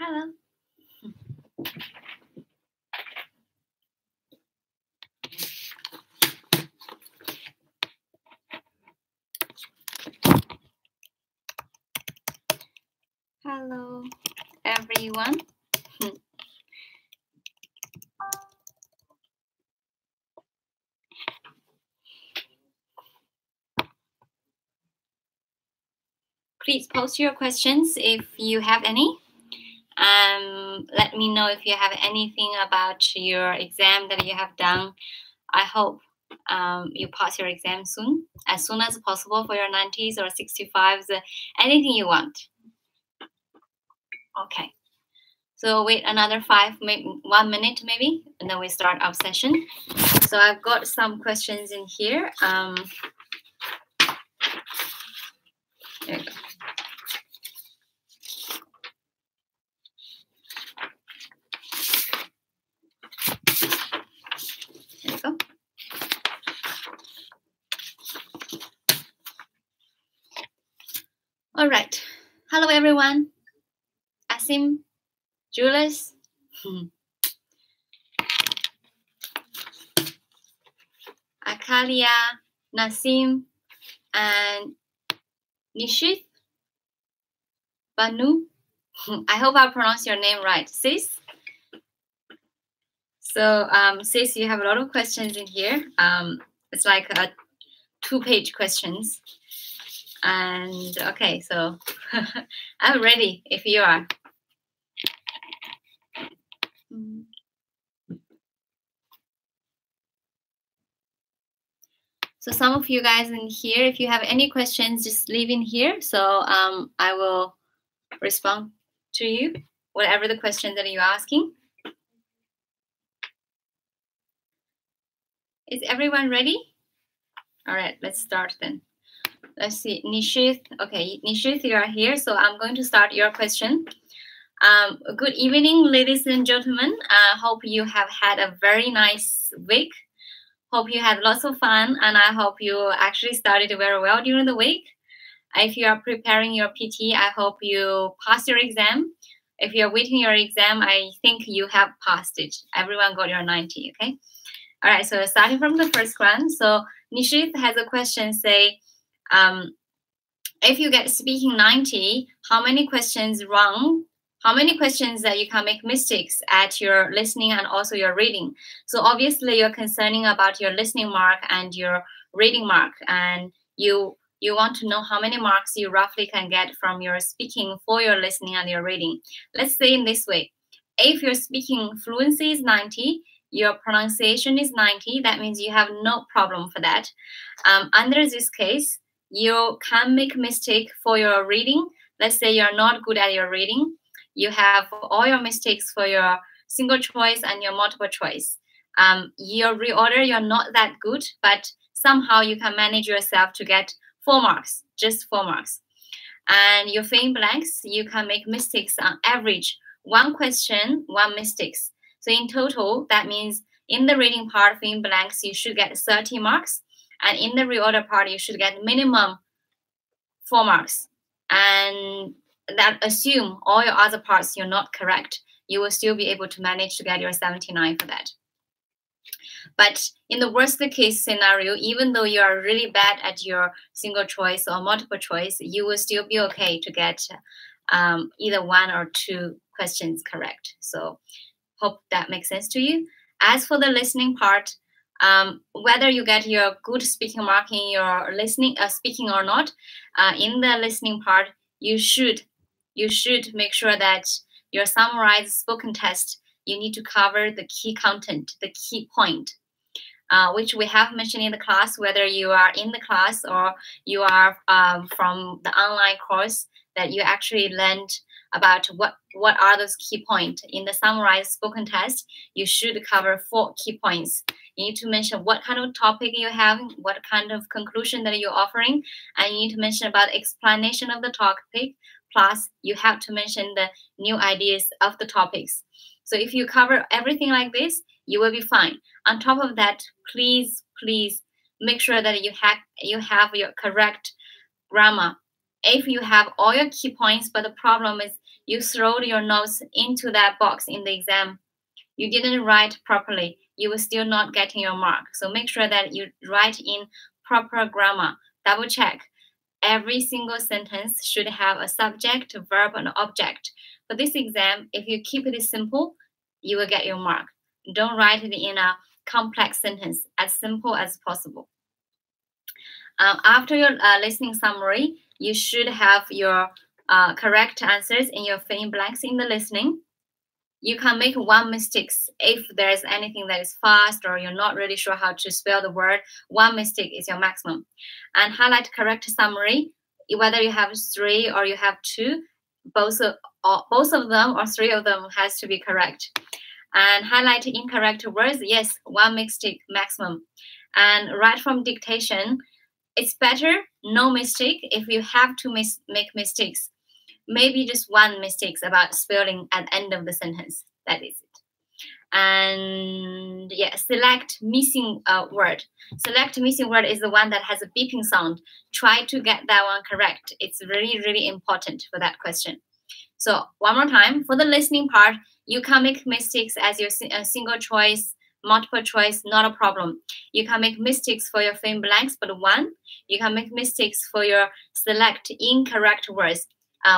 Hello. Hello, everyone. Please post your questions if you have any. Let me know if you have anything about your exam that you have done. I hope you pass your exam soon as possible for your 90s or 65s, anything you want. Okay. So wait another 1 minute maybe, and then we start our session. So I've got some questions in here. There you go. There you go. All right. Hello, everyone. Asim, Julius. Akalia, Nasim, and Nishith, Banu. I hope I pronounced your name right. Sis. So, Sis, you have a lot of questions in here. It's like 2-page questions. And okay, so I'm ready if you are. So some of you guys in here, if you have any questions, just leave in here. So I will respond to you, whatever the question that you're asking. Is everyone ready? All right, let's start then. Let's see, Nishith. Okay, Nishith, you are here. So I'm going to start your question. Good evening, ladies and gentlemen. I hope you have had a very nice week. Hope you had lots of fun, and I hope you actually studied very well during the week. If you are preparing your PT, I hope you pass your exam. If you're waiting your exam, I think you have passed it. Everyone got your 90, okay? All right, so starting from the first one. So Nishith has a question, say, if you get speaking 90, how many questions wrong? How many questions that you can make mistakes at your listening and also your reading? So obviously you're concerning about your listening mark and your reading mark, and you want to know how many marks you roughly can get from your speaking for your listening and your reading. Let's say in this way, if your speaking fluency is 90, your pronunciation is 90, that means you have no problem for that. Under this case, you can make mistake for your reading. Let's say you're not good at your reading. You have all your mistakes for your single choice and your multiple choice. Your reorder, you're not that good, but somehow you can manage yourself to get 4 marks, just 4 marks. And your fill in blanks, you can make mistakes on average, 1 question, 1 mistakes. So in total, that means in the reading part, fill in blanks, you should get 30 marks. And in the reorder part, you should get minimum 4 marks. And that assume all your other parts you're not correct, you will still be able to manage to get your 79 for that. But in the worst case scenario, even though you are really bad at your single choice or multiple choice, you will still be okay to get either 1 or 2 questions correct. So hope that makes sense to you. As for the listening part, whether you get your good speaking mark in your listening, speaking or not, in the listening part, you should make sure that your summarized spoken test, you need to cover the key content, the key point, which we have mentioned in the class, whether you are in the class or you are from the online course, that you actually learned about what are those key points. In the summarized spoken test, you should cover 4 key points. You need to mention what kind of topic you're having, what kind of conclusion that you're offering, and you need to mention about explanation of the topic, plus you have to mention the new ideas of the topics. So if you cover everything like this, you will be fine. On top of that, please make sure that you have your correct grammar if you have all your key points, but the problem is you throw your notes into that box in the exam, you didn't write properly, you will still not getting your mark. So make sure that you write in proper grammar. Double check. Every single sentence should have a subject, verb, and object. For this exam, if you keep it simple, you will get your mark. Don't write it in a complex sentence, as simple as possible. After your listening summary, you should have your correct answers in your fill in blanks in the listening. You can make one mistake if there's anything that is fast or you're not really sure how to spell the word. One mistake is your maximum. And highlight correct summary, whether you have 3 or you have 2, both of them or 3 of them has to be correct. And highlight incorrect words, yes, 1 mistake maximum. And write from dictation, it's better no mistake. If you have to make mistakes, maybe just 1 mistake about spelling at the end of the sentence. That is it. And yeah, select missing word. Select missing word is the one that has a beeping sound. Try to get that one correct. It's really, really important for that question. So one more time, for the listening part, you can make mistakes as your single choice, multiple choice, not a problem. You can make mistakes for your fill in blanks, but 1. You can make mistakes for your select incorrect words.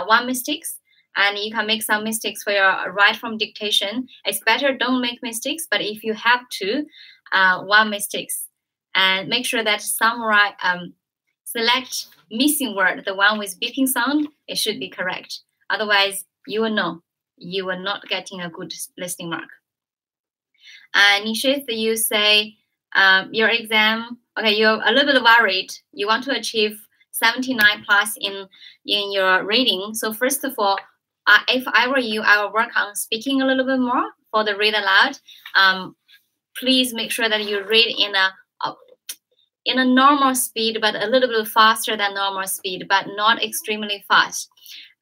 1 mistakes, and you can make some mistakes for your write from dictation. It's better don't make mistakes, but if you have to, 1 mistakes. And make sure that select missing word, the one with beeping sound, it should be correct. Otherwise, you will know you are not getting a good listening mark. And Nishith, you say your exam, okay, you're a little bit worried. You want to achieve 79 plus in your reading. So first of all, if I were you, I will work on speaking a little bit more for the read aloud. Please make sure that you read in a normal speed, but a little bit faster than normal speed, but not extremely fast.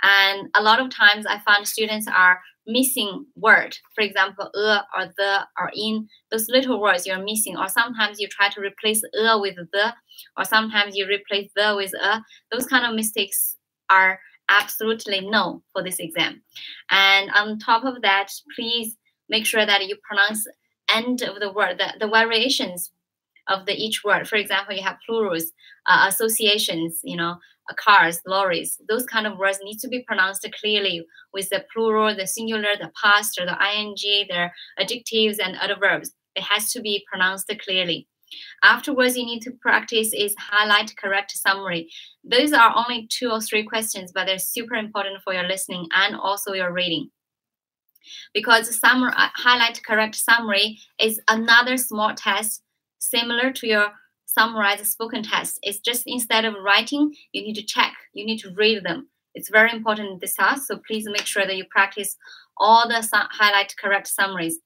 And a lot of times I find students are missing word. For example, or the or in, those little words you're missing, or sometimes you try to replace with the, or sometimes you replace the with a. Those kind of mistakes are absolutely no for this exam. And on top of that, please make sure that you pronounce end of the word, the variations of each word. For example, you have plurals, associations, cars, lorries. Those kind of words need to be pronounced clearly with the plural, the singular, the past, or the ing, their adjectives and other verbs. It has to be pronounced clearly. Afterwards, you need to practice is highlight correct summary. Those are only 2 or 3 questions, but they're super important for your listening and also your reading. Because highlight correct summary is another small test similar to your summarize spoken test. It's just instead of writing, you need to check, you need to read them. It's very important in this task, so please make sure that you practice all the highlight correct summaries.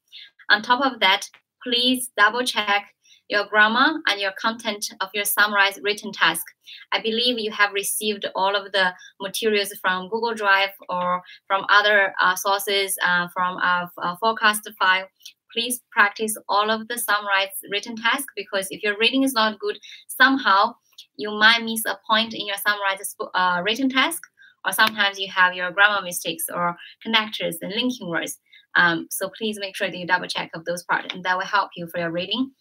On top of that, please double check your grammar and your content of your summarized written task. I believe you have received all of the materials from Google Drive or from other sources, from a forecast file. Please practice all of the summarized written task, because if your reading is not good, somehow you might miss a point in your summarized written task, or sometimes you have your grammar mistakes or connectors and linking words. So please make sure that you double check of those parts, and that will help you for your reading.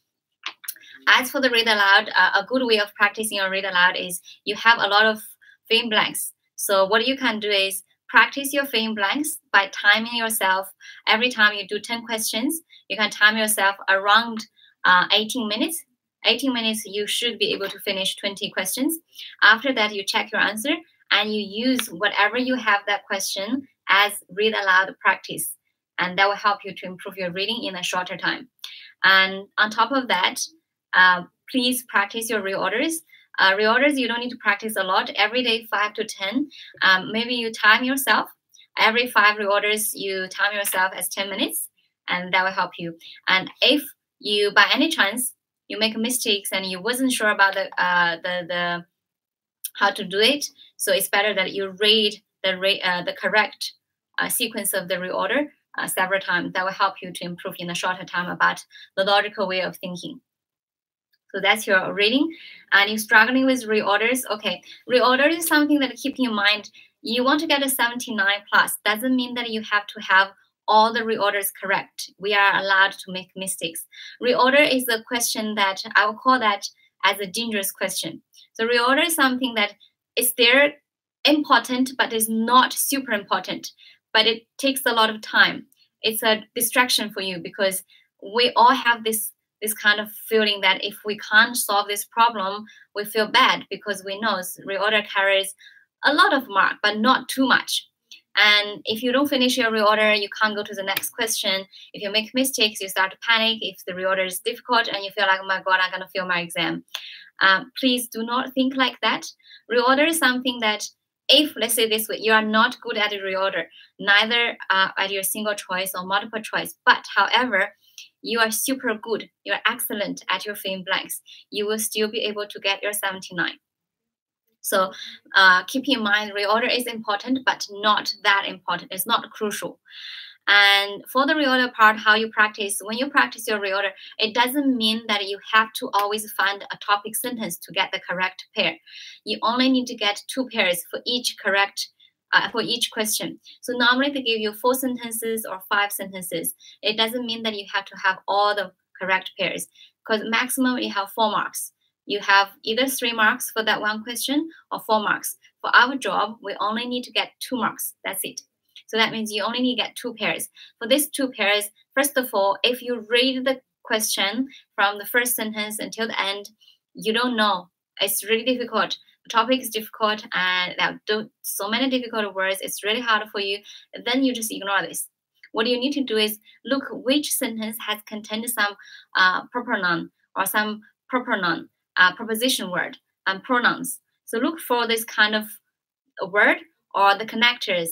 As for the read aloud, a good way of practicing your read aloud is you have a lot of fill in blanks. So what you can do is practice your fill in blanks by timing yourself. Every time you do 10 questions, you can time yourself around 18 minutes. 18 minutes, you should be able to finish 20 questions. After that, you check your answer and you use whatever you have that question as read aloud practice. And that will help you to improve your reading in a shorter time. And on top of that, please practice your reorders. Reorders, you don't need to practice a lot. Every day, 5 to 10. Maybe you time yourself. Every 5 reorders, you time yourself as 10 minutes, and that will help you. And if you, by any chance, you make mistakes and you wasn't sure about the how to do it, so it's better that you read the correct sequence of the reorder several times. That will help you to improve in a shorter time about the logical way of thinking. So that's your reading. And you're struggling with reorders. Okay, reorder is something that keep in mind. You want to get a 79 plus. Doesn't mean that you have to have all the reorders correct. We are allowed to make mistakes. Reorder is a question that I will call that as a dangerous question. So reorder is something that is there important, but is not super important, but it takes a lot of time. It's a distraction for you because we all have this kind of feeling that if we can't solve this problem, we feel bad because we know reorder carries a lot of mark, but not too much. And if you don't finish your reorder, you can't go to the next question. If you make mistakes, you start to panic. If the reorder is difficult and you feel like, oh my God, I'm going to fail my exam. Please do not think like that. Reorder is something that if, let's say this way, you are not good at a reorder, neither at your single choice or multiple choice, but however, you are super good, you're excellent at your fill in blanks, you will still be able to get your 79. So keep in mind, reorder is important, but not that important. It's not crucial. And for the reorder part, how you practice, when you practice your reorder, it doesn't mean that you have to always find a topic sentence to get the correct pair. You only need to get 2 pairs for each correct, for each question. So normally they give you 4 sentences or 5 sentences. It doesn't mean that you have to have all the correct pairs, because maximum you have 4 marks. You have either 3 marks for that one question or 4 marks. For our job, we only need to get 2 marks. That's it. So that means you only need to get 2 pairs. For these 2 pairs, first of all, if you read the question from the first sentence until the end, you don't know. It's really difficult. The topic is difficult and there are so many difficult words. It's really hard for you. Then you just ignore this. What you need to do is look which sentence has contained some proper noun or some proper noun, preposition word, and pronouns. So look for this kind of word or the connectors.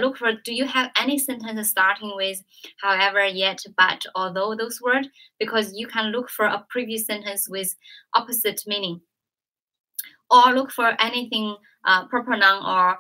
Look for, do you have any sentences starting with however, yet, but, although, those words? Because you can look for a previous sentence with opposite meaning. Or look for anything proper noun or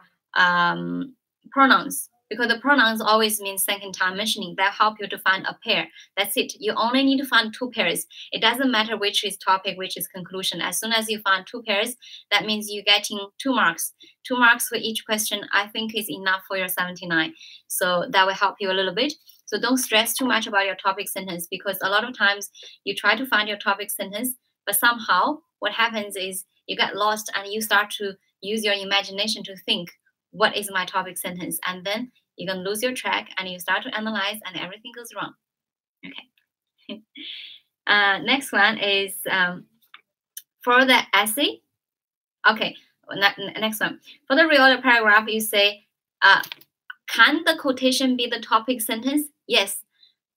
pronouns, because the pronouns always mean second time mentioning. That help you to find a pair. That's it. You only need to find 2 pairs. It doesn't matter which is topic, which is conclusion. As soon as you find 2 pairs, that means you're getting 2 marks. 2 marks for each question, I think, is enough for your 79. So that will help you a little bit. So don't stress too much about your topic sentence, because a lot of times you try to find your topic sentence, but somehow what happens is you get lost and you start to use your imagination to think, what is my topic sentence? And then you can lose your track and you start to analyze and everything goes wrong. Okay. Next one is for the essay. Okay, next one. For the reorder paragraph, you say, can the quotation be the topic sentence? Yes,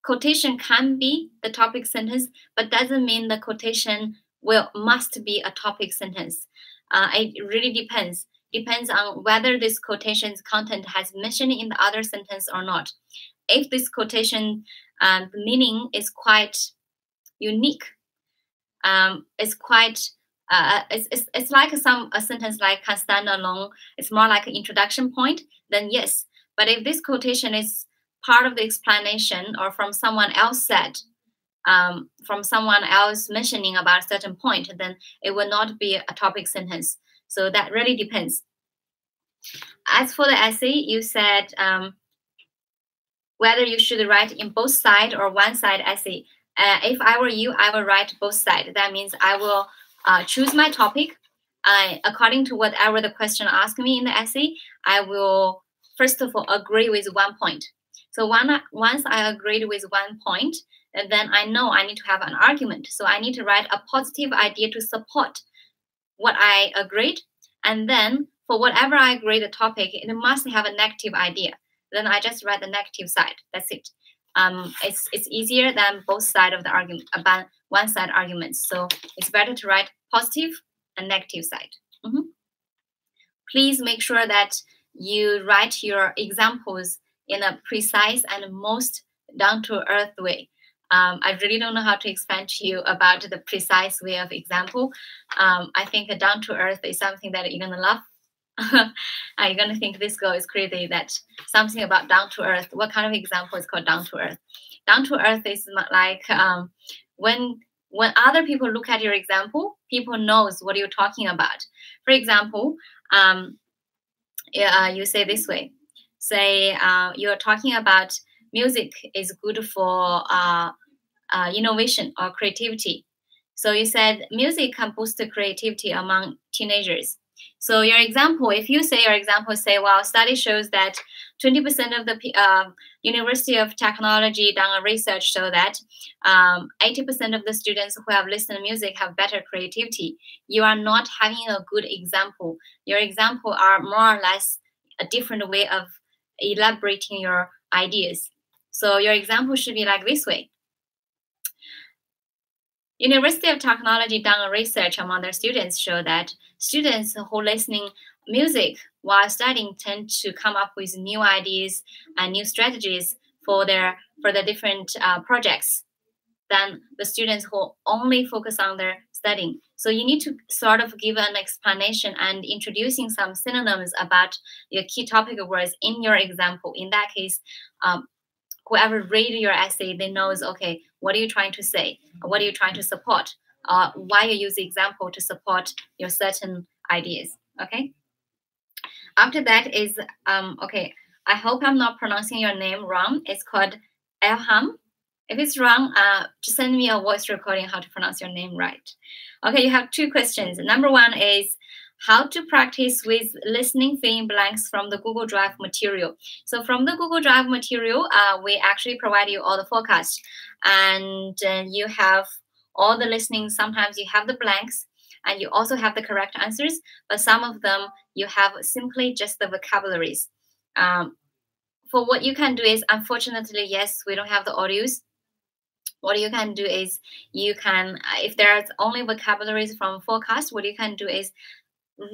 quotation can be the topic sentence, but doesn't mean the quotation must be a topic sentence. It really depends. Depends on whether this quotation's content has mentioned in the other sentence or not. If this quotation the meaning is quite unique, it's quite it's like a sentence like can stand alone. It's more like an introduction point. Then yes, but if this quotation is part of the explanation or from someone else said, from someone else mentioning about a certain point, then it will not be a topic sentence. So that really depends. As for the essay, you said whether you should write in both side or one side essay. If I were you, I will write both sides. That means I will choose my topic. According to whatever the question asked me in the essay, I will first of all agree with one point. So once I agreed with one point, and then I know I need to have an argument. So I need to write a positive idea to support what I agreed. And then for whatever I agree the topic, it must have a negative idea. Then I just write the negative side. That's it. It's easier than both sides of the argument, about one side arguments. So it's better to write positive and negative side. Please make sure that you write your examples in a precise and most down-to-earth way. I really don't know how to explain to you about the precise way of example. I think down-to-earth is something that you're gonna love. You're gonna think this girl is crazy, that something about down-to-earth. What kind of example is called down-to-earth? Down-to-earth is like when when other people look at your example, people knows what you're talking about. For example, you say this way. Say you're talking about music is good for innovation or creativity. So you said music can boost the creativity among teenagers. So your example, if you say your example, say, well, study shows that 20% of the University of Technology done a research so that 80% of the students who have listened to music have better creativity. You are not having a good example. Your example are more or less a different way of elaborating your ideas. So your example should be like this way. University of Technology done a research among their students show that students who listening music while studying tend to come up with new ideas and new strategies for the different projects than the students who only focus on their studying. So you need to sort of give an explanation and introducing some synonyms about your key topic words in your example. In that case, whoever read your essay, they knows, okay, what are you trying to say? What are you trying to support? Why you use the example to support your certain ideas, okay? After that is, okay, I hope I'm not pronouncing your name wrong. It's called Elham. If it's wrong, just send me a voice recording how to pronounce your name right. Okay, you have two questions. Number one is, how to practice with listening fill in blanks from the Google Drive material. So from the Google Drive material, we actually provide you all the forecasts, and you have all the listening. Sometimes you have the blanks and you also have the correct answers, but some of them you have simply just the vocabularies. For what you can do is, unfortunately, yes, we don't have the audios. What you can do is, you can, if there's only vocabularies from forecast, what you can do is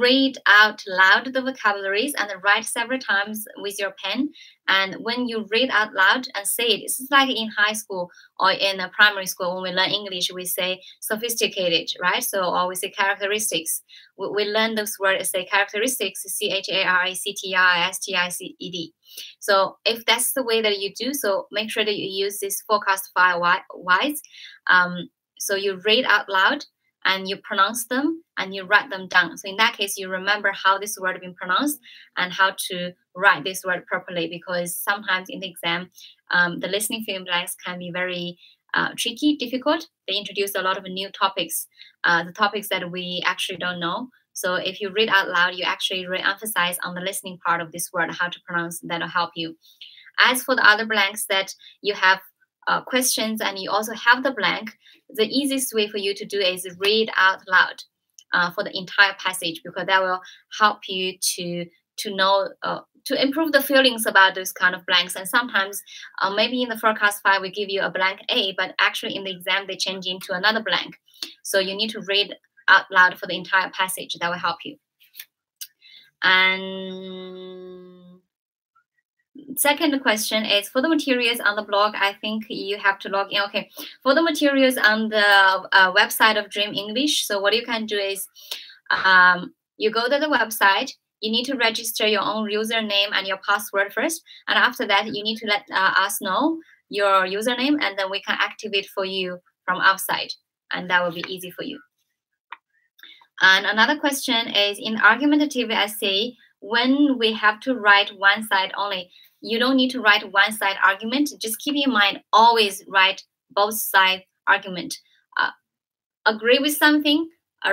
read out loud the vocabularies and write several times with your pen. And when you read out loud and say it, it's like in high school or in a primary school when we learn English, we say sophisticated, right? So, or we say characteristics. We learn those words, say characteristics, CHARACTERISTICED. So if that's the way that you do, so make sure that you use this forecast file wise. So you read out loud and you pronounce them and you write them down. So in that case, you remember how this word has been pronounced and how to write this word properly, because sometimes in the exam, the listening fill in blanks can be very tricky, difficult. They introduce a lot of new topics, the topics that we actually don't know. So if you read out loud, you actually re-emphasize on the listening part of this word, how to pronounce, that'll help you. As for the other blanks that you have questions and you also have the blank, the easiest way for you to do is read out loud for the entire passage, because that will help you to know, to improve the feelings about those kind of blanks. And sometimes maybe in the forecast file, we give you a blank A, but actually in the exam, they change into another blank. So you need to read out loud for the entire passage. That will help you. And second question is, for the materials on the blog, I think you have to log in. Okay, for the materials on the website of Dream English, so what you can do is, you go to the website, you need to register your own username and your password first, and after that you need to let us know your username, and then we can activate for you from outside, and that will be easy for you. And another question is, in argumentative essay, when we have to write one side only, you don't need to write one side argument. Just keep in mind, always write both side argument. Agree with something,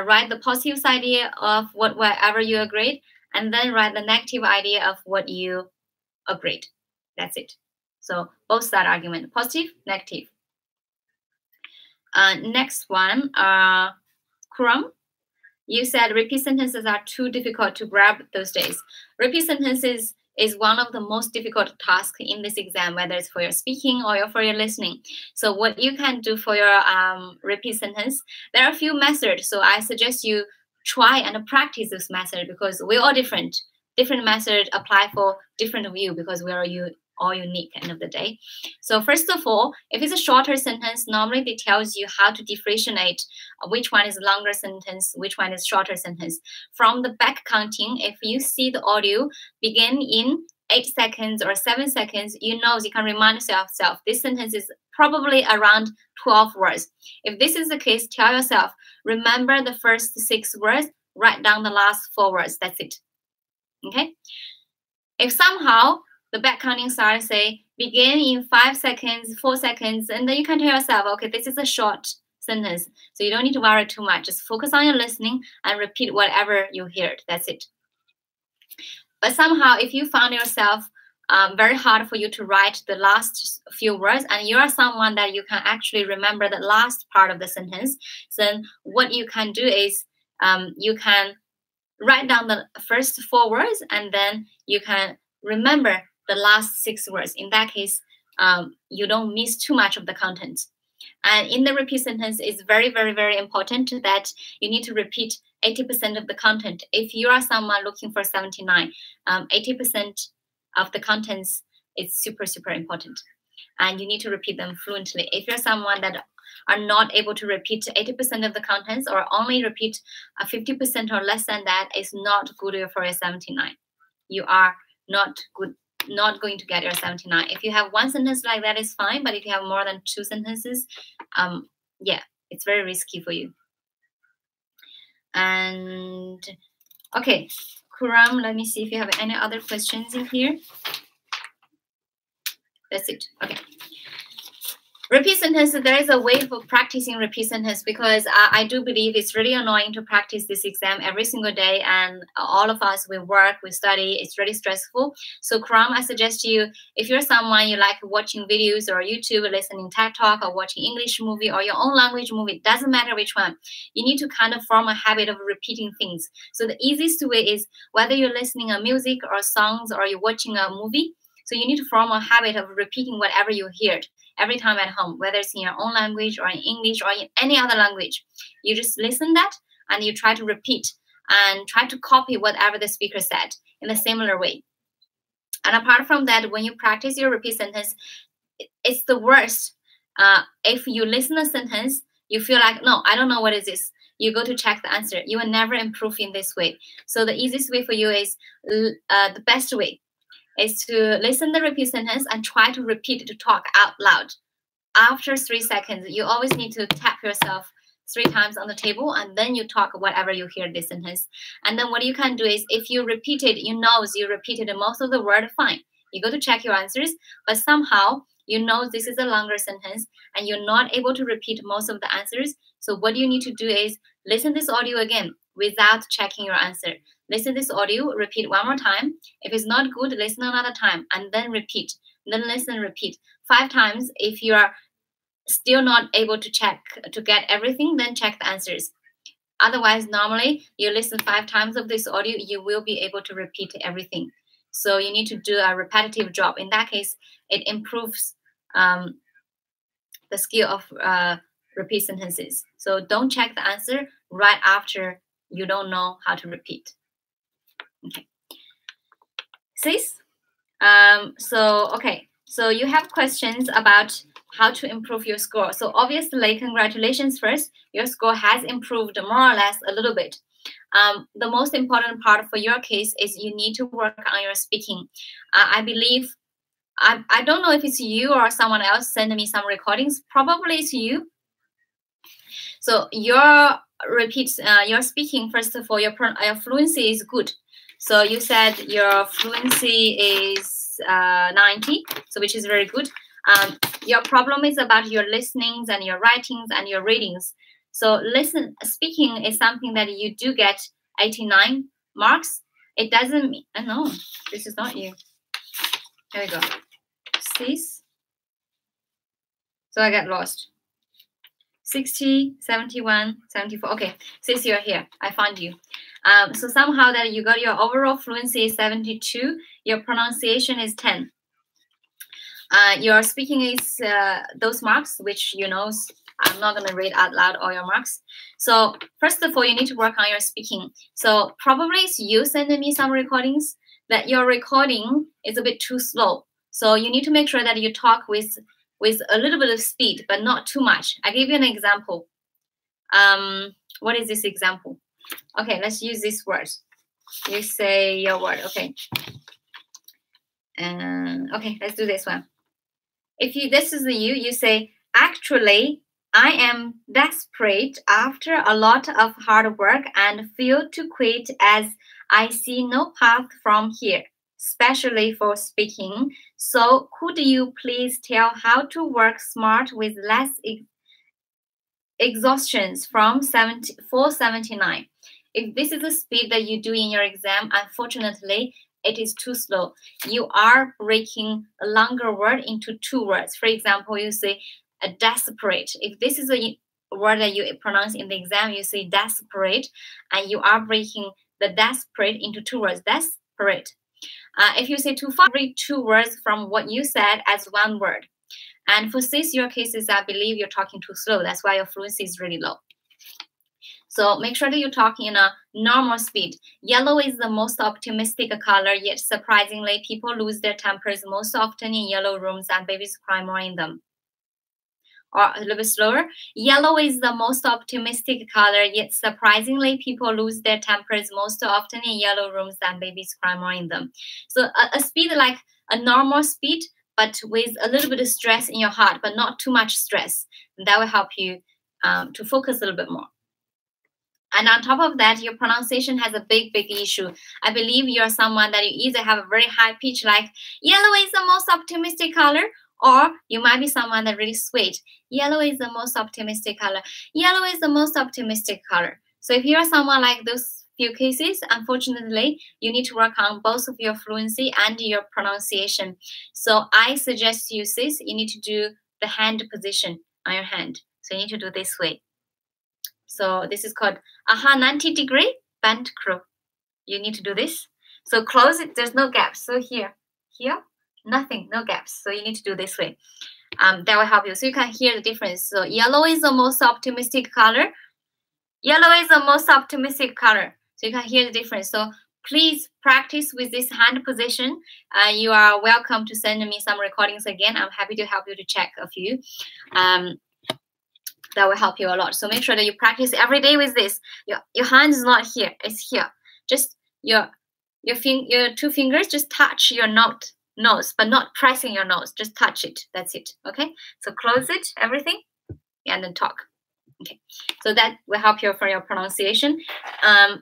write the positive idea of whatever you agreed, and then write the negative idea of what you agreed. That's it. So both side argument, positive, negative. Next one, Chrome. You said repeat sentences are too difficult to grab those days. Repeat sentences is one of the most difficult tasks in this exam, whether it's for your speaking or for your listening. So what you can do for your repeat sentence, there are a few methods. So I suggest you try and practice this method, because we're all different. Different methods apply for different of you, because we are all unique at the end of the day. So first of all, if it's a shorter sentence, normally it tells you how to differentiate which one is longer sentence, which one is shorter sentence. From the back counting, if you see the audio begin in 8 seconds or 7 seconds, you know, you can remind yourself, this sentence is probably around 12 words. If this is the case, tell yourself, remember the first 6 words, write down the last 4 words. That's it. Okay? If somehow the back counting starts, say, begin in 5 seconds, 4 seconds, and then you can tell yourself, okay, this is a short sentence, so you don't need to worry too much. Just focus on your listening and repeat whatever you heard. That's it. But somehow, if you found yourself very hard for you to write the last few words, and you are someone that you can actually remember the last part of the sentence, then what you can do is you can write down the first 4 words, and then you can remember the last 6 words. In that case, you don't miss too much of the content. And in the repeat sentence, it's very, very, very important that you need to repeat 80% of the content. If you are someone looking for 79, 80% of the contents is super, super important. And you need to repeat them fluently. If you're someone that are not able to repeat 80% of the contents or only repeat 50% or less than that, is not good for your 79. You are not going to get your 79. If you have 1 sentence like that, is fine. But if you have more than 2 sentences, yeah, it's very risky for you. And okay, Kuram, let me see if you have any other questions in here. That's it. Okay. Repeat sentence, there is a way for practicing repeat sentence, because I do believe it's really annoying to practice this exam every single day, and all of us, we work, we study, it's really stressful. So Kram, I suggest you, if you're someone you like watching videos or YouTube, listening TED Talk, or watching English movie or your own language movie, it doesn't matter which one, you need to kind of form a habit of repeating things. So the easiest way is whether you're listening to music or songs or you're watching a movie, so you need to form a habit of repeating whatever you heard every time at home, whether it's in your own language or in English or in any other language. You just listen that and you try to repeat and try to copy whatever the speaker said in a similar way. And apart from that, when you practice your repeat sentence, it's the worst. If you listen a sentence, you feel like, no, I don't know what is this. You go to check the answer. You will never improve in this way. So the easiest way for you is the best way is to listen the repeat sentence and try to repeat, to talk out loud. After 3 seconds, you always need to tap yourself 3 times on the table, and then you talk whatever you hear this sentence. And then what you can do is, if you repeat it, you know you repeated most of the word, fine. You go to check your answers, but somehow you know this is a longer sentence and you're not able to repeat most of the answers. So what you need to do is listen this audio again without checking your answer. Listen this audio, repeat 1 more time. If it's not good, listen another time and then repeat. Then listen, repeat 5 times. If you are still not able to get everything, then check the answers. Otherwise, normally you listen 5 times of this audio, you will be able to repeat everything. So you need to do a repetitive job. In that case, it improves the skill of repeat sentences. So don't check the answer right after you don't know how to repeat. Okay. Sis? So you have questions about how to improve your score. So obviously, congratulations first. Your score has improved more or less a little bit. The most important part for your case is you need to work on your speaking. I believe, I don't know if it's you or someone else sending me some recordings. Probably it's you. So your speaking, first of all, your fluency is good. So you said your fluency is 90, so which is very good. Your problem is about your listenings and your writings and your readings. So speaking is something that you do get 89 marks. It doesn't mean, no, this is not you. Here we go. Sis. So I got lost. 60, 71, 74. Okay, sis, you're here. I found you. So somehow that you got your overall fluency is 72. Your pronunciation is 10. Your speaking is those marks, which you know, I'm not going to read out loud all your marks. So first of all, you need to work on your speaking. So probably it's you sending me some recordings that your recording is a bit too slow. So you need to make sure that you talk with a little bit of speed, but not too much. I'll give you an example. What is this example? Okay, let's use this word. You say your word, okay. Okay, let's do this one. this is you, you say, actually, I am desperate after a lot of hard work and feel to quit as I see no path from here, especially for speaking. So could you please tell how to work smart with less exhaustions from 479? If this is the speed that you do in your exam, unfortunately, it is too slow. You are breaking a longer word into 2 words. For example, you say desperate. If this is a word that you pronounce in the exam, you say desperate, and you are breaking the desperate into 2 words. Desperate. If you say too far, break 2 words from what you said as 1 word. And for cis, your cases, I believe you're talking too slow. That's why your fluency is really low. So make sure that you're talking in a normal speed. Yellow is the most optimistic color, yet surprisingly, people lose their tempers most often in yellow rooms and babies cry more in them. Or a little bit slower. Yellow is the most optimistic color, yet surprisingly, people lose their tempers most often in yellow rooms and babies cry more in them. So a speed like a normal speed, but with a little bit of stress in your heart, but not too much stress. And that will help you to focus a little bit more. And on top of that, your pronunciation has a big issue. I believe you're someone that you either have a very high pitch, like yellow is the most optimistic color, or you might be someone that really sweet. Yellow is the most optimistic color. Yellow is the most optimistic color. So if you're someone like those few cases, unfortunately, you need to work on both of your fluency and your pronunciation. So I suggest you, sis, you need to do the hand position on your hand. So you need to do this way. So this is called 90-degree bent crow. You need to do this. So close it, there's no gaps. So here, nothing, no gaps. So you need to do this way. That will help you. So you can hear the difference. So yellow is the most optimistic color. Yellow is the most optimistic color. So you can hear the difference. So please practice with this hand position. You are welcome to send me some recordings again. I'm happy to help you to check a few. That will help you a lot. So make sure that you practice every day with this. Your hand is not here, it's here. Just your 2 fingers just touch your nose, but not pressing your nose. Just touch it. That's it. Okay. So close it, everything, and then talk. Okay. So that will help you for your pronunciation.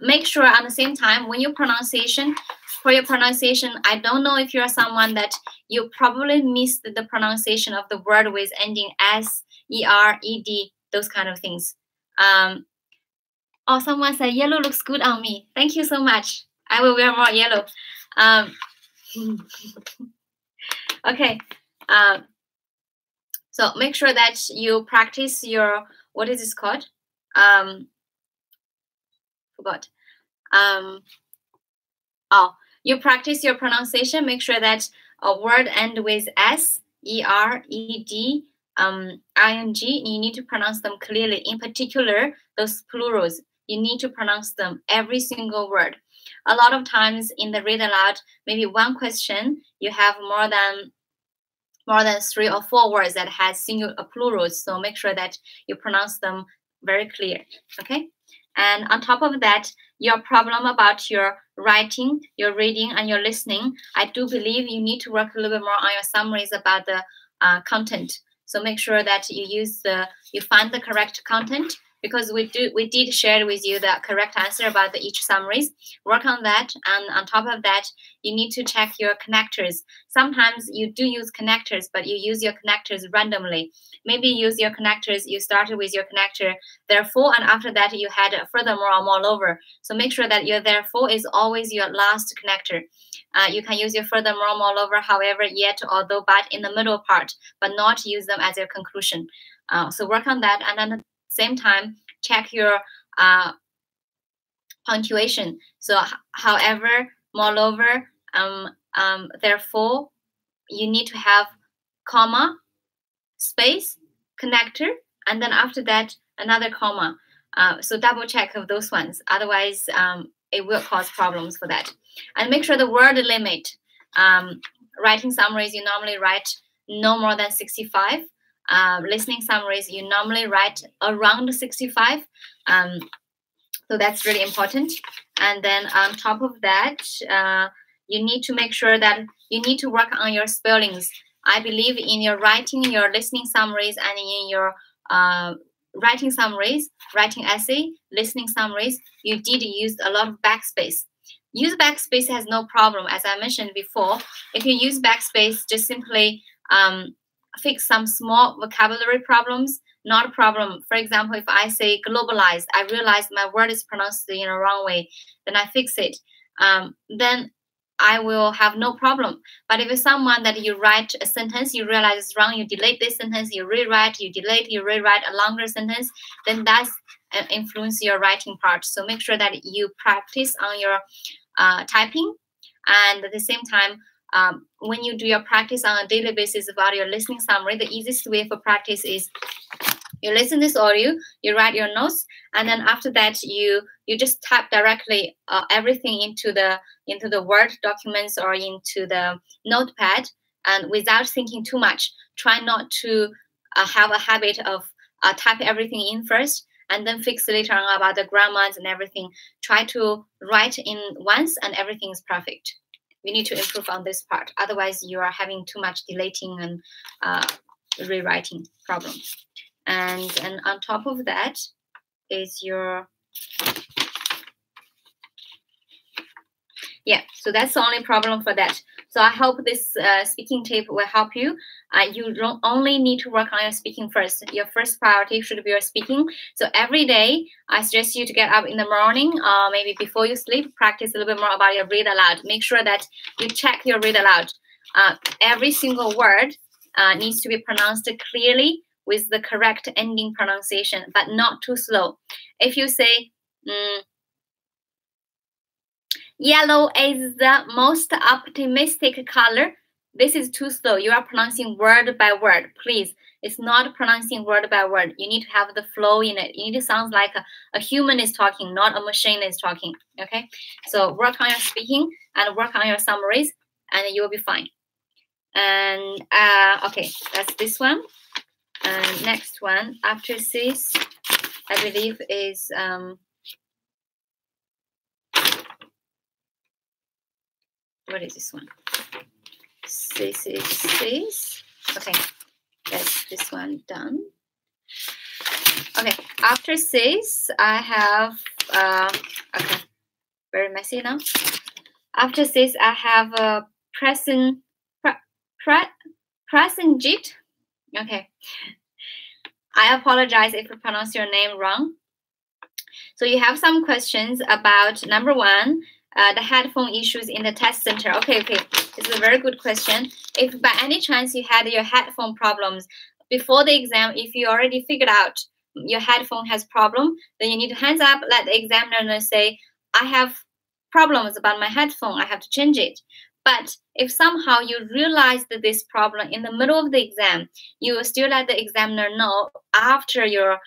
Make sure at the same time when for your pronunciation, I don't know if you're someone that you probably missed the pronunciation of the word with ending S, ER, ED, those kind of things. Oh, someone said yellow looks good on me. Thank you so much. I will wear more yellow. Okay. So make sure that you practice your, what is this called? Forgot. You practice your pronunciation. Make sure that a word end with S, ER, ED, ING. You need to pronounce them clearly. In particular, those plurals. You need to pronounce them, every single word. A lot of times in the read aloud, maybe one question, you have more than 3 or 4 words that has single plurals. So make sure that you pronounce them very clear. Okay. And on top of that, your problem about your writing, your reading, and your listening, I do believe you need to work a little bit more on your summaries about the content. So make sure that you find the correct content, because we did share with you the correct answer about each summaries. Work on that, and on top of that, you need to check your connectors. Sometimes you do use connectors, but you use your connectors randomly. Maybe use your connectors, you started with your connector, therefore, and after that you had furthermore or moreover. So make sure that your therefore is always your last connector. You can use your furthermore, moreover, however, yet, although, but in the middle part, but not use them as your conclusion. So work on that, and then at the same time, check your punctuation. So however, moreover, therefore, you need to have comma, space, connector, and then after that, another comma. So double check of those ones. Otherwise, it will cause problems for that. And make sure the word limit. Writing summaries, you normally write no more than 65. Listening summaries, you normally write around 65. So that's really important. And then on top of that, you need to make sure that you need to work on your spellings. I believe in your writing, your listening summaries, and in your writing summaries, writing essay, listening summaries, you did use a lot of backspace. Use backspace has no problem. As I mentioned before, if you use backspace, just simply fix some small vocabulary problems, not a problem. For example, if I say globalized, I realize my word is pronounced in a wrong way, then I fix it. Then I will have no problem. But if it's someone that you write a sentence, you realize it's wrong, you delete this sentence, you rewrite, you delete, you rewrite a longer sentence, then that's influence your writing part. So make sure that you practice on your typing, and at the same time, when you do your practice on a daily basis about your listening summary, the easiest way for practice is you listen this audio, you write your notes, and then after that you just type directly everything into the Word documents or into the notepad, and without thinking too much. Try not to have a habit of type everything in first and then fix later on about the grammars and everything. Try to write in once and everything is perfect. We need to improve on this part. Otherwise, you are having too much deleting and rewriting problem. And on top of that is your, yeah, so that's the only problem for that. So I hope this speaking tip will help you. You don't only need to work on your speaking first. Your first priority should be your speaking. So every day, I suggest you to get up in the morning, maybe before you sleep, practice a little bit more about your read aloud. Make sure that you check your read aloud. Every single word needs to be pronounced clearly with the correct ending pronunciation, but not too slow. If you say, yellow is the most optimistic color, this is too slow. You are pronouncing word by word. Please, it's not pronouncing word by word. You need to have the flow in it. You need to sound like a human is talking, not a machine is talking. Okay? So work on your speaking and work on your summaries, and you will be fine. And okay, that's this one. And next one, after this, I believe is what is this one? This is this. Okay, that's this one done. Okay, after this, I have okay, very messy now. After this, I have a 𝗠𝗏𝗃. Okay, I apologize if I pronounce your name wrong. So you have some questions about number one, the headphone issues in the test center. Okay, this is a very good question. If by any chance you had your headphone problems before the exam, if you already figured out your headphone has problem, then you need to hands up, let the examiner say, I have problems about my headphone, I have to change it. But if somehow you realize that this problem in the middle of the exam, you will still let the examiner know after your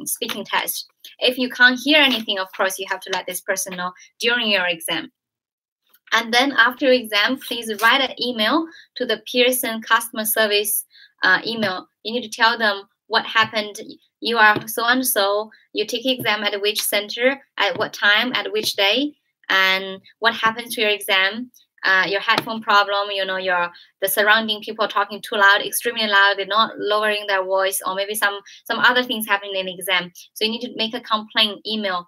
speaking test. If you can't hear anything, of course, you have to let this person know during your exam. And then after your exam, please write an email to the Pearson customer service email. You need to tell them what happened. You are so-and-so, you take exam at which center, at what time, at which day, and what happens to your exam, your headphone problem, you know, the surrounding people talking too loud, extremely loud, they're not lowering their voice, or maybe some other things happening in the exam. So you need to make a complaint email,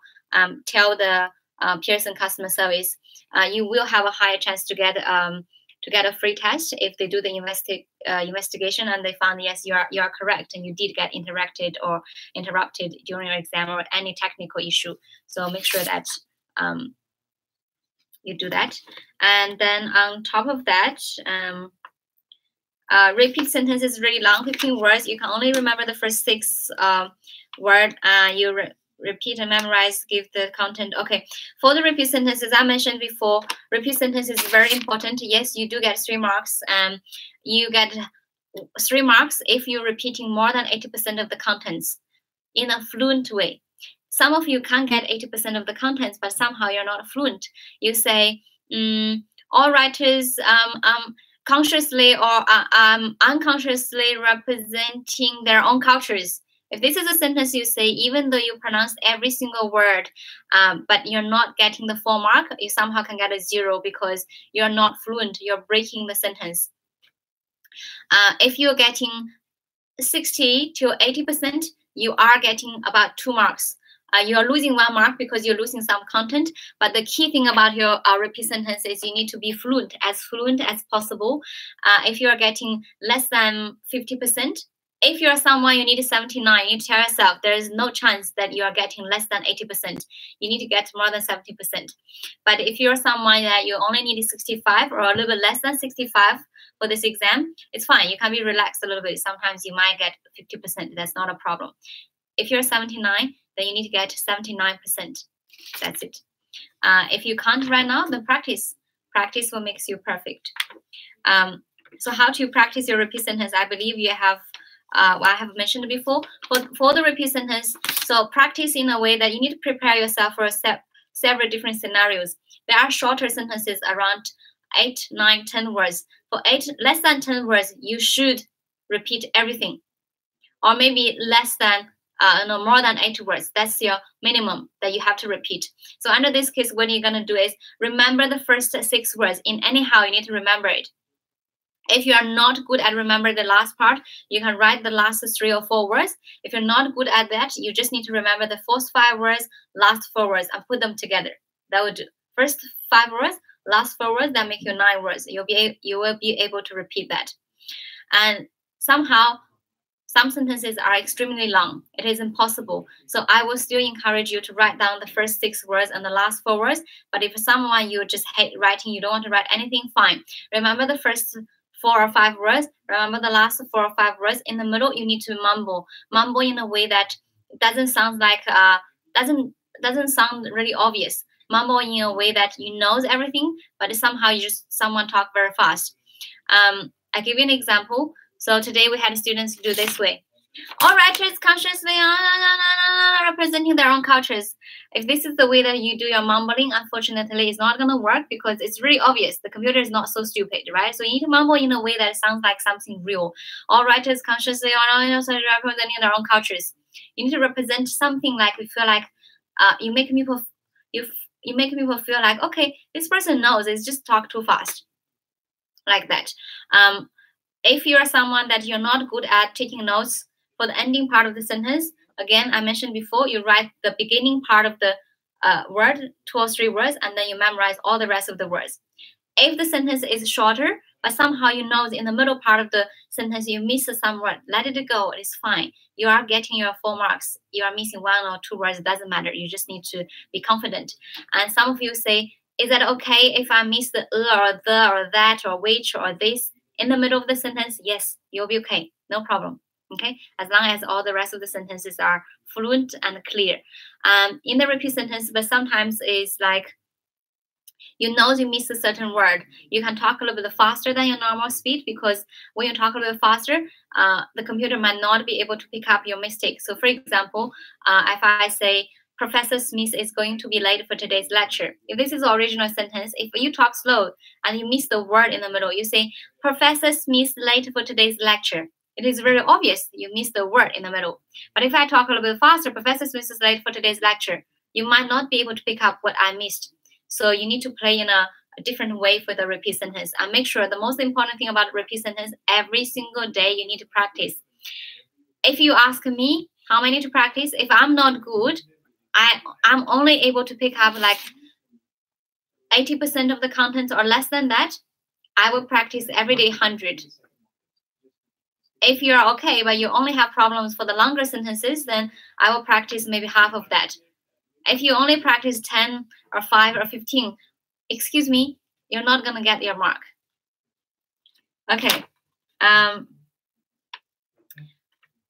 tell the Pearson customer service. You will have a higher chance to get a free test if they do the investigation and they found, yes, you are correct and you did get interrupted during your exam or any technical issue. So make sure that you do that. And then on top of that, repeat sentences really long, 15 words. You can only remember the first 6 words. You repeat and memorize, give the content. Okay, for the repeat sentences, I mentioned before, repeat sentences is very important. Yes, you do get 3 marks. You get 3 marks if you're repeating more than 80% of the contents in a fluent way. Some of you can't get 80% of the contents, but somehow you're not fluent. You say, all writers consciously or unconsciously representing their own cultures. If this is a sentence you say, even though you pronounce every single word, but you're not getting the full mark, you somehow can get a 0 because you're not fluent. You're breaking the sentence. If you're getting 60 to 80%, you are getting about 2 marks. You are losing 1 mark because you're losing some content. But the key thing about your repeat sentence is you need to be fluent as possible. If you are getting less than 50%, if you're someone you need 79, you tell yourself there is no chance that you are getting less than 80%. You need to get more than 70%. But if you're someone that you only need 65 or a little bit less than 65 for this exam, it's fine. You can be relaxed a little bit. Sometimes you might get 50%. That's not a problem. If you're 79, then you need to get 79%. That's it. If you can't right now, then practice. Practice will make you perfect. So how to practice your repeat sentence? I believe you have what I have mentioned before. For the repeat sentence, so practice in a way that you need to prepare yourself for several different scenarios. There are shorter sentences around 8, 9, 10 words. For less than 10 words, you should repeat everything. Or maybe less than, more than 8 words. That's your minimum that you have to repeat. So under this case, what you're going to do is remember the first 6 words. In anyhow, you need to remember it. If you are not good at remember the last part, you can write the last 3 or 4 words. If you're not good at that, you just need to remember the first 5 words, last 4 words, and put them together. That would do. First 5 words, last 4 words, that make you 9 words. You will be able to repeat that. And somehow, some sentences are extremely long. It is impossible. So I will still encourage you to write down the first 6 words and the last 4 words. But if someone you just hate writing, you don't want to write anything, fine. Remember the first 4 or 5 words. Remember the last 4 or 5 words. In the middle, you need to mumble. Mumble in a way that doesn't sound like doesn't sound really obvious. Mumble in a way that you know everything, but somehow someone talk very fast. I give you an example. So today we had students do this way. All writers consciously representing their own cultures. If this is the way that you do your mumbling, unfortunately, it's not going to work because it's really obvious. The computer is not so stupid, right? So you need to mumble in a way that sounds like something real. All writers consciously representing their own cultures. You need to represent something like we feel like you make people feel like, okay, this person knows. It's just talk too fast, like that. If you are someone that you're not good at taking notes for the ending part of the sentence, again, I mentioned before, you write the beginning part of the word, 2 or 3 words, and then you memorize all the rest of the words. If the sentence is shorter, but somehow you know in the middle part of the sentence you miss some word, let it go. It's fine. You are getting your 4 marks. You are missing 1 or 2 words. It doesn't matter. You just need to be confident. And some of you say, is that okay if I miss the or the or that or which or this in the middle of the sentence? Yes, you'll be okay. No problem. Okay, as long as all the rest of the sentences are fluent and clear. In the repeat sentence, but sometimes it's like you know you miss a certain word. You can talk a little bit faster than your normal speed because when you talk a little bit faster, the computer might not be able to pick up your mistake. So for example, if I say, Professor Smith is going to be late for today's lecture. If this is the original sentence, if you talk slow and you miss the word in the middle, you say, Professor Smith late for today's lecture. It is very obvious you miss the word in the middle. But if I talk a little bit faster, Professor Smith is late for today's lecture, you might not be able to pick up what I missed. So you need to play in a different way for the repeat sentence. And make sure the most important thing about repeat sentence, every single day you need to practice. If you ask me how I need to practice, if I'm not good, I'm only able to pick up like 80% of the content or less than that, I will practice every day 100. If you're okay, but you only have problems for the longer sentences, then I will practice maybe half of that. If you only practice 10 or 5 or 15, excuse me, you're not going to get your mark. Okay.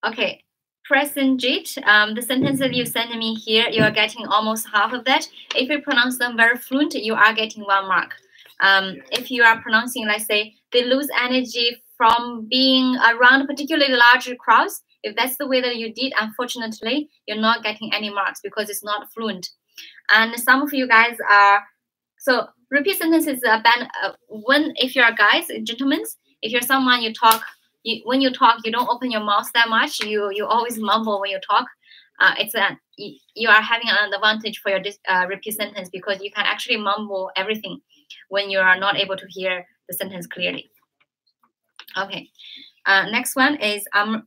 Okay. Prasenjit, the sentence that you sent me here, you are getting almost half of that. If you pronounce them very fluent, you are getting 1 mark. If you are pronouncing, let's say, they lose energy from being around particularly larger crowds, if that's the way that you did, unfortunately, you're not getting any marks because it's not fluent. And some of you guys are, so repeat sentences are when if you're guys, gentlemen, if you're someone you talk when you talk, you don't open your mouth that much. You always mumble when you talk. You are having an advantage for your repeat sentence because you can actually mumble everything when you are not able to hear the sentence clearly. Okay. Next one is Amma.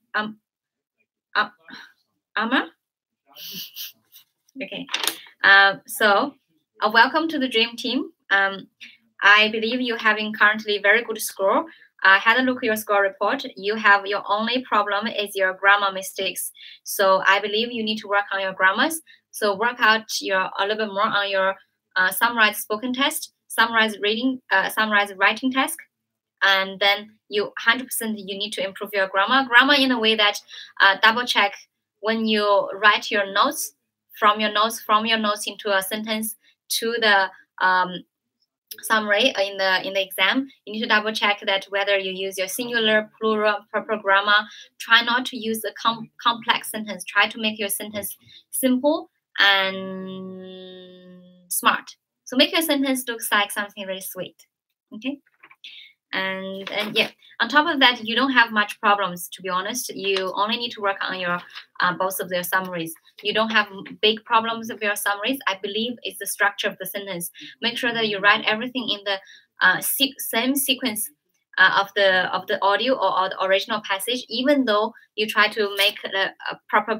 Okay. So welcome to the dream team. I believe you're having currently very good score. I had a look at your score report. You have your only problem is your grammar mistakes. So I believe you need to work on your grammars. So work out a little bit more on your summarized spoken test, summarized reading, summarized writing task, and then you 100% you need to improve your grammar. Grammar in a way that double check when you write your notes from your notes into a sentence to the summary in the exam. You need to double check that whether you use your singular, plural, proper grammar. Try not to use a complex sentence. Try to make your sentence simple and smart. So make your sentence look like something very sweet. Okay. And yeah, on top of that, you don't have much problems, to be honest. You only need to work on your both of their summaries. You don't have big problems with your summaries. I believe it's the structure of the sentence. Make sure that you write everything in the same sequence of the audio or the original passage. Even though you try to make a proper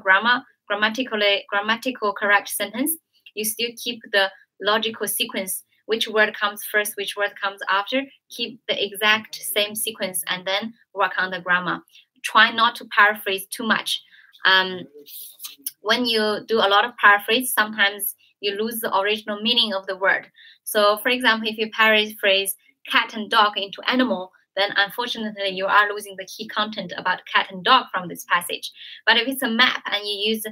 grammatical correct sentence, you still keep the logical sequence. Which word comes first, which word comes after, keep the exact same sequence and then work on the grammar. Try not to paraphrase too much. When you do a lot of paraphrase, sometimes you lose the original meaning of the word. So for example, if you paraphrase cat and dog into animal, then unfortunately you are losing the key content about cat and dog from this passage. But if it's a map and you use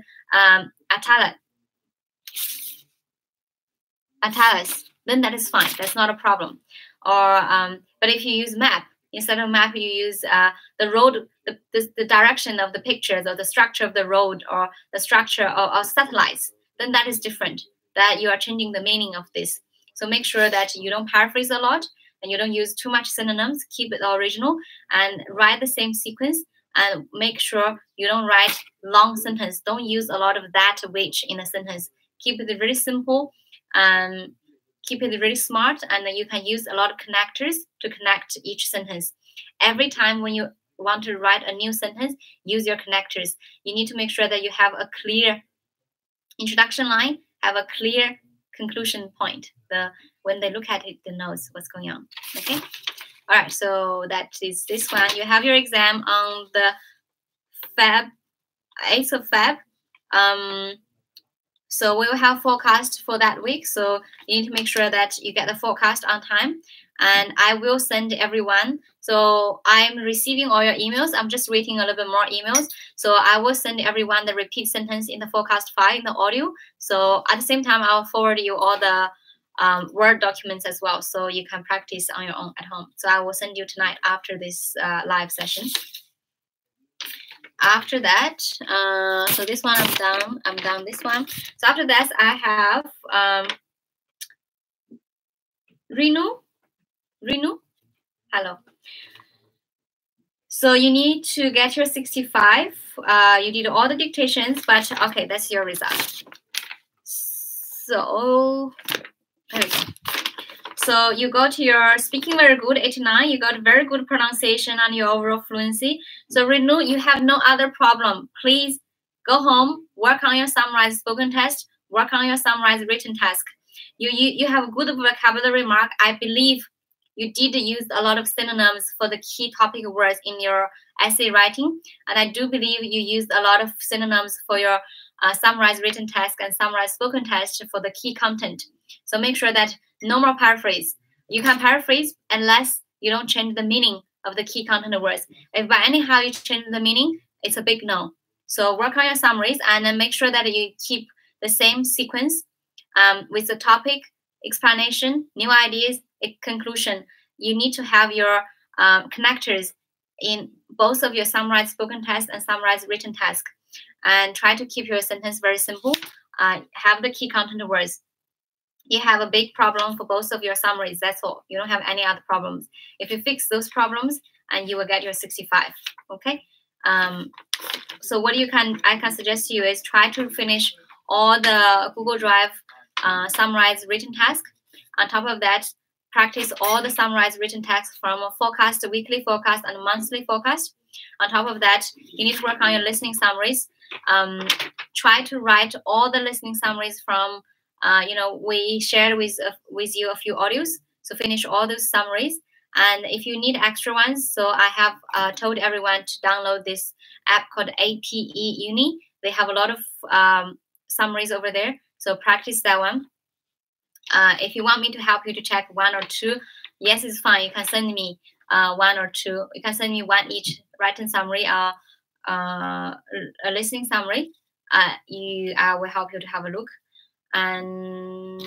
italics, then that is fine. That's not a problem. Or but if you use map, instead of map, you use the road, the direction of the pictures or the structure of the road or the structure of satellites, then that is different. That you are changing the meaning of this. So make sure that you don't paraphrase a lot and you don't use too much synonyms. Keep it original and write the same sequence. And make sure you don't write long sentence. Don't use a lot of that which in a sentence. Keep it very simple. Keep it really smart, and then you can use a lot of connectors to connect each sentence. Every time when you want to write a new sentence, use your connectors. You need to make sure that you have a clear introduction line, have a clear conclusion point. When they look at it, they know what's going on. Okay. All right. So that is this one. You have your exam on the 8th of Feb. So we will have forecast for that week. So you need to make sure that you get the forecast on time. And I will send everyone. So I'm receiving all your emails. I'm just waiting a little bit more emails. So I will send everyone the repeat sentence in the forecast file in the audio. So at the same time, I'll forward you all the Word documents as well. So you can practice on your own at home. So I will send you tonight after this live session. After that, so this one I'm done this one. So after that, I have Renu, hello. So you need to get your 65. You did all the dictations, but okay, that's your result. So there we go. So you got your speaking very good, 89. You got very good pronunciation and your overall fluency. So Renu, you have no other problem. Please go home, work on your summarized spoken test, work on your summarized written task. You have a good vocabulary mark. I believe you did use a lot of synonyms for the key topic words in your essay writing. And I do believe you used a lot of synonyms for your summarized written task and summarized spoken test for the key content. So make sure that no more paraphrase. You can paraphrase unless you don't change the meaning of the key content words. If by anyhow you change the meaning, it's a big no. So work on your summaries and then make sure that you keep the same sequence with the topic, explanation, new ideas, conclusion. You need to have your connectors in both of your summarized spoken test and summarized written task. And try to keep your sentence very simple. Have the key content words. You have a big problem for both of your summaries. That's all. You don't have any other problems. If you fix those problems, and you will get your 65. Okay. So what I can suggest to you is try to finish all the Google Drive summarized written task. On top of that, practice all the summarized written tasks from a forecast, a weekly forecast, and a monthly forecast. On top of that, you need to work on your listening summaries. Try to write all the listening summaries from, we shared with you a few audios. So finish all those summaries. And if you need extra ones, so I have told everyone to download this app called APE Uni. They have a lot of summaries over there. So practice that one. If you want me to help you to check one or two, yes, it's fine. You can send me one or two. You can send me one each written summary or a listening summary. I will help you to have a look. And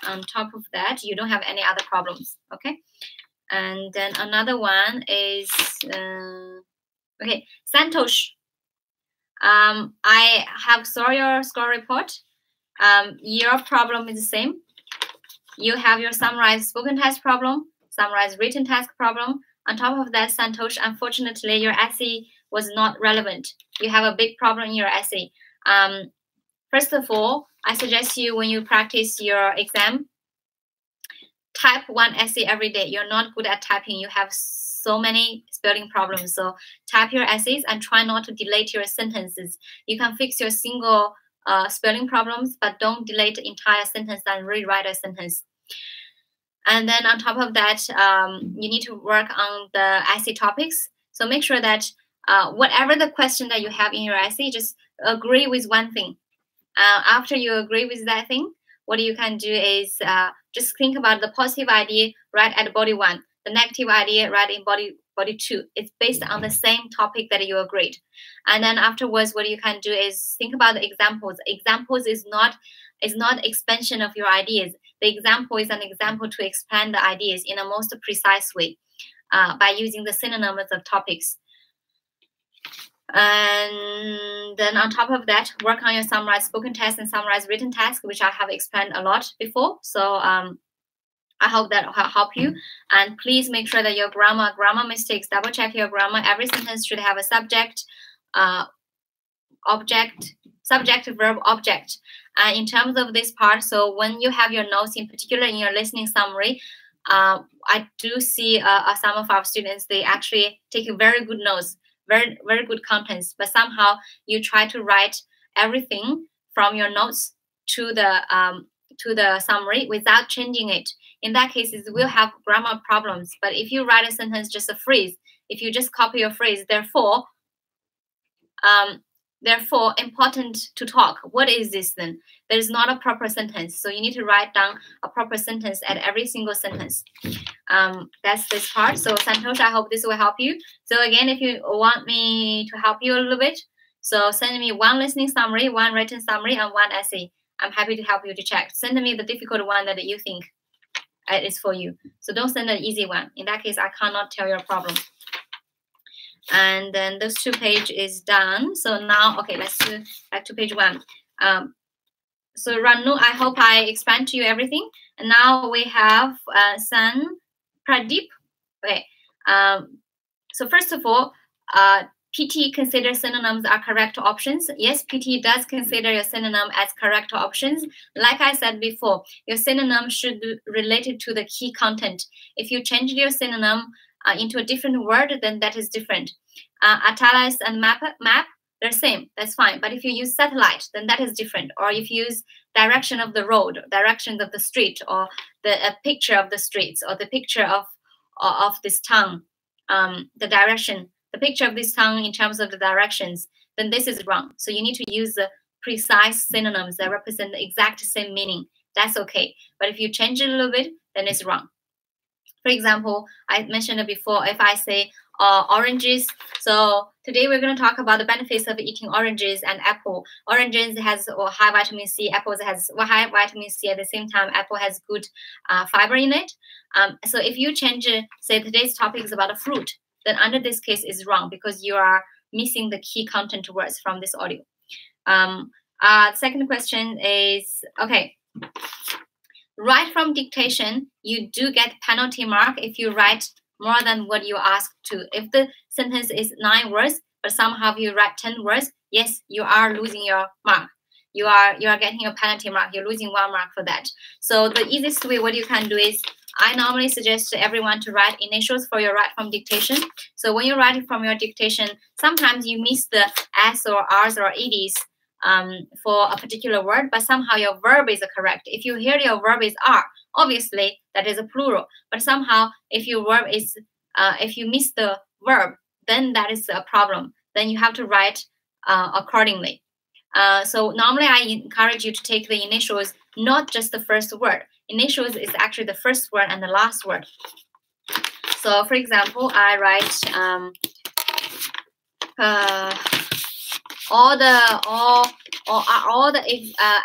on top of that, you don't have any other problems. Okay. And then another one is okay, Santosh. I have saw your score report. Your problem is the same. You have your summarized spoken test problem, summarized written task problem. On top of that, Santosh, unfortunately, your essay was not relevant. You have a big problem in your essay. First of all, I suggest you when you practice your exam, type one essay every day. You're not good at typing. You have so many spelling problems. So type your essays and try not to delete your sentences. You can fix your single spelling problems, but don't delete the entire sentence and rewrite a sentence. And then on top of that, you need to work on the essay topics. So make sure that whatever the question that you have in your essay, just agree with one thing. After you agree with that thing, what you can do is just think about the positive idea right at body 1, the negative idea right in body 2. It's based on the same topic that you agreed. And then afterwards, what you can do is think about the examples. Examples is not expansion of your ideas. The example is an example to expand the ideas in a most precise way by using the synonyms of topics. And then on top of that, work on your summarized spoken test and summarized written task, which I have explained a lot before. So I hope that will help you. And please make sure that your grammar mistakes, double check your grammar. Every sentence should have a subject, object, subject, verb, object. In terms of this part, so when you have your notes, in particular in your listening summary, I do see some of our students, they actually take very good notes, very, very good contents, but somehow you try to write everything from your notes to the summary without changing it. In that case, it will have grammar problems. But if you write a sentence, just a phrase, if you just copy your phrase, therefore, important to talk. What is this then? There is not a proper sentence. So you need to write down a proper sentence at every single sentence. That's this part. So Santosh, I hope this will help you. So again, if you want me to help you a little bit, so send me one listening summary, one written summary, and one essay. I'm happy to help you to check. Send me the difficult one that you think is for you. So don't send an easy one. In that case, I cannot tell your problem. And then those 2 pages is done. So now, okay, let's do back to page 1. So Ranu, I hope I explained to you everything. And now we have San Pradeep. Okay. So first of all, PT considers synonyms are correct options. Yes, PT does consider your synonym as correct options. Like I said before, your synonym should be related to the key content. If you change your synonym into a different word, then that is different. Italicized and map, they're same. That's fine. But if you use satellite, then that is different. Or if you use direction of the road, direction of the street, or a picture of the streets, or the picture of this town, the direction, the picture of this town in terms of the directions, then this is wrong. So you need to use the precise synonyms that represent the exact same meaning. That's okay. But if you change it a little bit, then it's wrong. For example, I mentioned it before, if I say oranges, so today we're going to talk about the benefits of eating oranges and apple. Oranges has high vitamin C, apples has high vitamin C. At the same time, apple has good fiber in it. So if you change, say today's topic is about a fruit, then under this case is wrong because you are missing the key content words from this audio. Second question is, okay, right from dictation, you do get penalty mark if you write more than what you asked to. If the sentence is 9 words, but somehow you write 10 words, yes, you are losing your mark. You are getting a penalty mark. You're losing 1 mark for that. So the easiest way, what you can do is, I normally suggest everyone to write initials for your write from dictation. So when you write it from your dictation, sometimes you miss the S or R's or EDs for a particular word, but somehow your verb is correct. If you hear your verb is are, obviously that is a plural. But somehow if your verb is, if you miss the verb, then that is a problem. Then you have to write accordingly. So normally I encourage you to take the initials, not just the first word. Initials is actually the first word and the last word. So for example, I write all the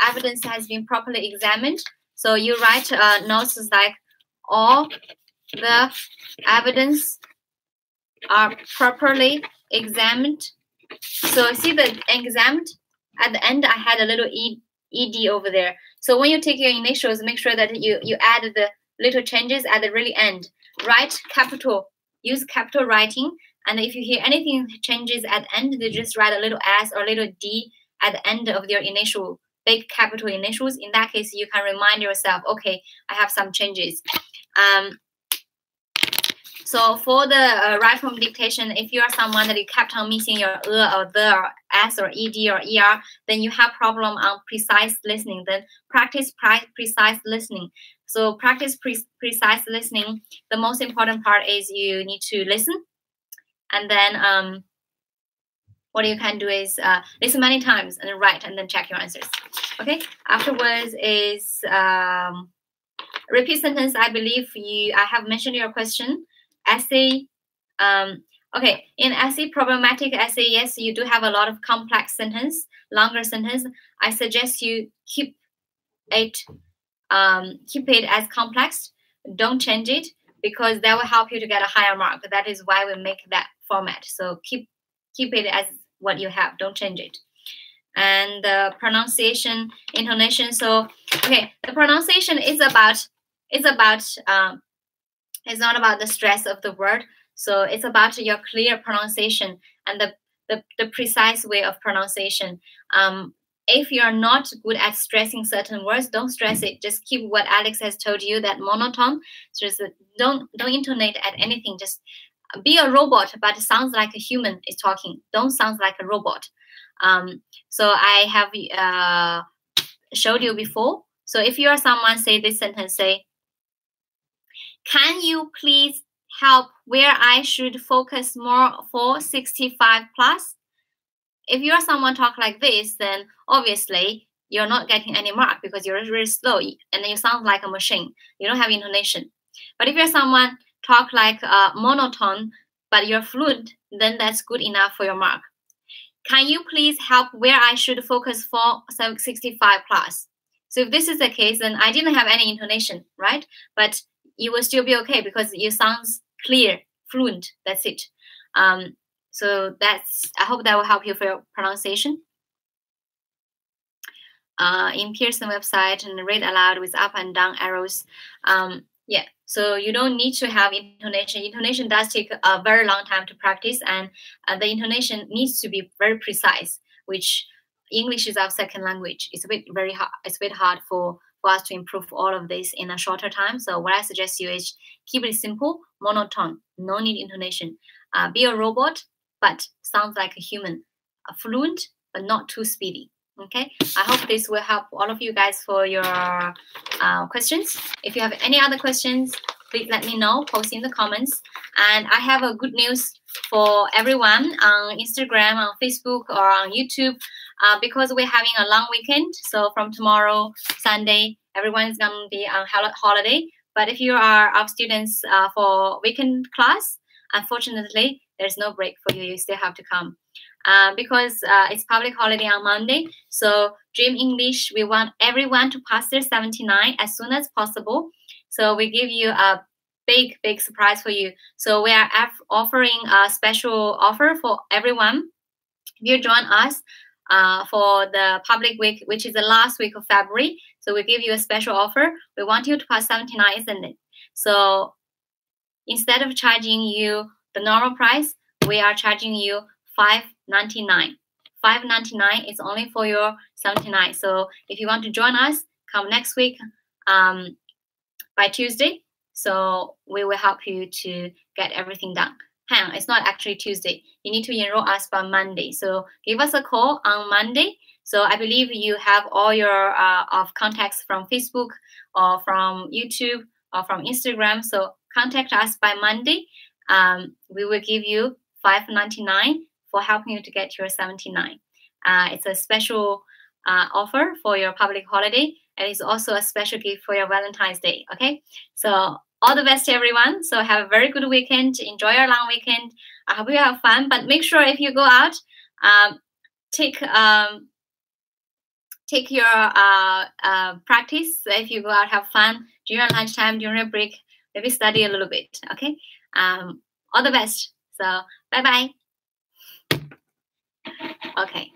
evidence has been properly examined. So you write notes like all the evidence are properly examined. So see the examined at the end, I had a little ed over there. So when you take your initials, make sure that you add the little changes at the really end. Write capital, use capital writing. And if you hear anything changes at the end, you just write a little s or a little d at the end of your initial, big capital initials. In that case, you can remind yourself, okay, I have some changes. So for the write from dictation, if you are someone that you kept on missing your or the or s or ed or er, then you have problem on precise listening. Then practice precise listening. So practice precise listening. The most important part is you need to listen, and then what you can do is listen many times and then write and then check your answers. Okay. Afterwards is repeat sentence. I believe I have mentioned your question. Essay. Okay, in essay, problematic essay, yes, you do have a lot of complex sentence, longer sentence. I suggest you keep it as complex. Don't change it, because that will help you to get a higher mark. That is why we make that format. So keep it as what you have. Don't change it. And the pronunciation, intonation. So okay, the pronunciation is about it's not about the stress of the word. So it's about your clear pronunciation and the precise way of pronunciation. If you're not good at stressing certain words, don't stress it. Just keep what Alex has told you, that monotone. Just don't intonate at anything. Just be a robot, but it sounds like a human is talking. Don't sound like a robot. So I have showed you before. So if you are someone, say this sentence, say, can you please help where I should focus more for 65 plus? If you are someone talk like this, then obviously you're not getting any mark, because you're really slow and then you sound like a machine. You don't have intonation. But if you're someone talk like monotone, but you're fluent, then that's good enough for your mark. Can you please help where I should focus for 65 plus? So if this is the case, then I didn't have any intonation, right? But you will still be okay, because you sound clear, fluent. That's it. So I hope that will help you for your pronunciation. In Pearson website, and read aloud with up and down arrows. Yeah, so you don't need to have intonation. Intonation does take a very long time to practice, and the intonation needs to be very precise, which English is our second language. It's a bit hard for us to improve all of this in a shorter time. So what I suggest you is keep it simple, monotone, no need intonation. Be a robot, but sounds like a human. Fluent, but not too speedy. Okay, I hope this will help all of you guys for your questions. If you have any other questions, please let me know, post in the comments. And I have a good news for everyone on Instagram, on Facebook, or on YouTube, because we're having a long weekend. So from tomorrow, Sunday, everyone is going to be on holiday. But if you are our students for weekend class, unfortunately, there's no break for you. You still have to come. Because it's public holiday on Monday. So Dream English, we want everyone to pass their 79 as soon as possible. So we give you a big surprise for you. So we are offering a special offer for everyone. If you join us for the public week, which is the last week of February, so we give you a special offer. We want you to pass 79, isn't it? So instead of charging you the normal price, we are charging you $5.99. $5.99 is only for your 79. So if you want to join us, come next week by Tuesday. So we will help you to get everything done. Hang on, it's not actually Tuesday. You need to enroll us by Monday. So give us a call on Monday. So I believe you have all your of contacts from Facebook or from YouTube or from Instagram. So contact us by Monday. We will give you $5.99 for helping you to get your 79. It's a special offer for your public holiday. And it's also a special gift for your Valentine's Day. Okay, so all the best to everyone. So have a very good weekend. Enjoy your long weekend. I hope you have fun. But make sure if you go out, take your practice. If you go out, have fun during lunchtime, during a break. Maybe study a little bit. Okay. All the best. So bye bye. Okay.